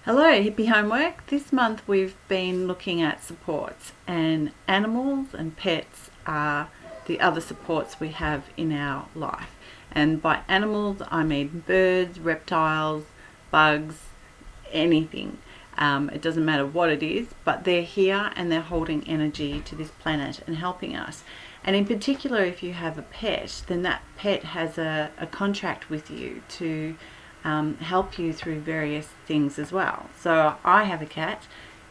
Hello, Hippie Homework. This month we've been looking at supports, and animals and pets are the other supports we have in our life. And by animals I mean birds, reptiles, bugs, anything. It doesn't matter what it is, but they're here and they're holding energy to this planet and helping us. And in particular, if you have a pet, then that pet has a contract with you to help you through various things as well. So I have a cat.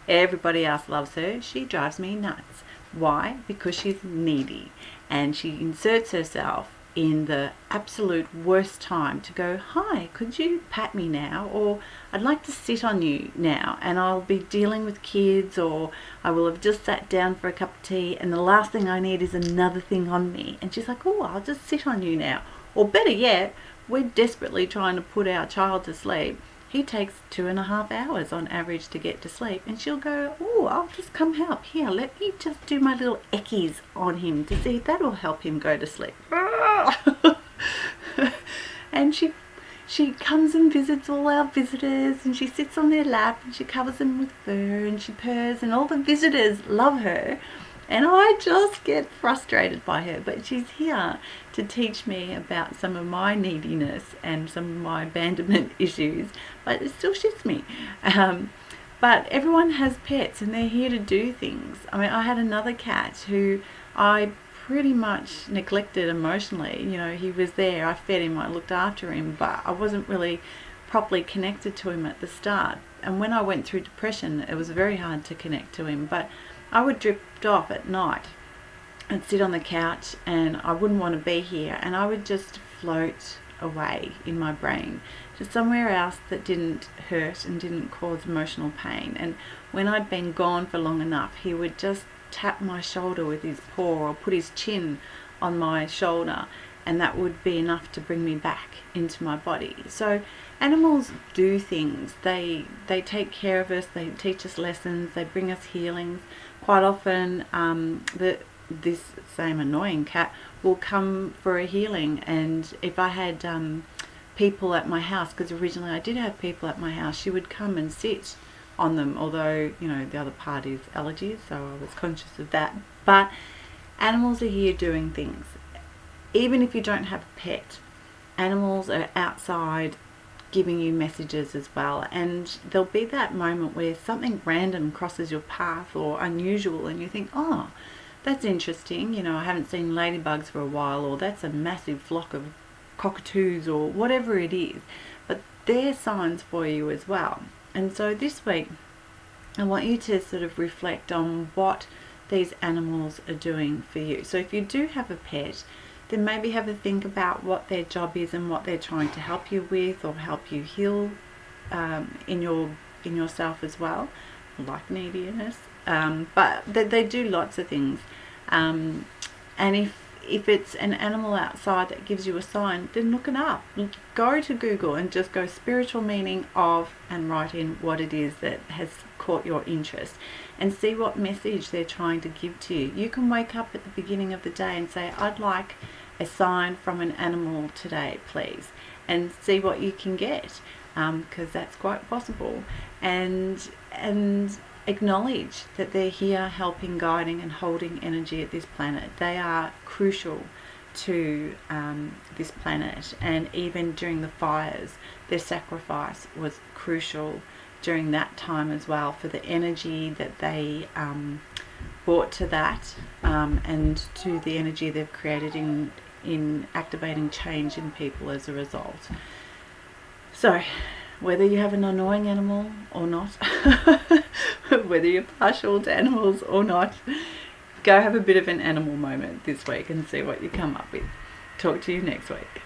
Everybody else loves her. She drives me nuts. Why? Because she's needy, and she inserts herself in the absolute worst time to go, "Hi, could you pat me now?" Or "I'd like to sit on you now," and I'll be dealing with kids, or I will have just sat down for a cup of tea and the last thing I need is another thing on me, and she's like, "Oh, I'll just sit on you now." Or better yet, we're desperately trying to put our child to sleep. He takes 2.5 hours on average to get to sleep, and she'll go, "Oh, I'll just come help. Here, let me just do my little eckies on him to see if that'll help him go to sleep." And she comes and visits all our visitors, and she sits on their lap and she covers them with fur and she purrs, and all the visitors love her. And I just get frustrated by her, but she's here to teach me about some of my neediness and some of my abandonment issues, but it still shits me. But everyone has pets and they're here to do things. I mean, I had another cat who I pretty much neglected emotionally. You know, he was there, I fed him, I looked after him, but I wasn't really properly connected to him at the start. And when I went through depression, it was very hard to connect to him, but I would drift off at night and sit on the couch and I wouldn't want to be here, and I would just float away in my brain to somewhere else that didn't hurt and didn't cause emotional pain. And when I'd been gone for long enough, he would just tap my shoulder with his paw or put his chin on my shoulder, and that would be enough to bring me back into my body. So animals do things. They take care of us, they teach us lessons, they bring us healings. Quite often this same annoying cat will come for a healing, and if I had people at my house, because originally I did have people at my house, she would come and sit on them, although, you know, the other part is allergies, so I was conscious of that. But animals are here doing things. Even if you don't have a pet, animals are outside giving you messages as well, and there'll be that moment where something random crosses your path or unusual, and you think, "Oh, that's interesting, you know, I haven't seen ladybugs for a while," or "That's a massive flock of cockatoos," or whatever it is. But they're signs for you as well. And so this week I want you to sort of reflect on what these animals are doing for you. So if you do have a pet, then maybe have a think about what their job is and what they're trying to help you with, or help you heal in yourself as well, like neediness. But they do lots of things. And if it's an animal outside that gives you a sign, then look it up. Go to Google and just go spiritual meaning of, and write in what it is that has caught your interest, and see what message they're trying to give to you. You can wake up at the beginning of the day and say, "I'd like a sign from an animal today, please," and see what you can get, because that's quite possible. And acknowledge that they're here helping, guiding and holding energy at this planet. They are crucial to this planet, and even during the fires, their sacrifice was crucial during that time as well, for the energy that they brought to that, and to the energy they've created in activating change in people as a result. So whether you have an annoying animal or not, whether you're partial to animals or not, go have a bit of an animal moment this week and see what you come up with. Talk to you next week.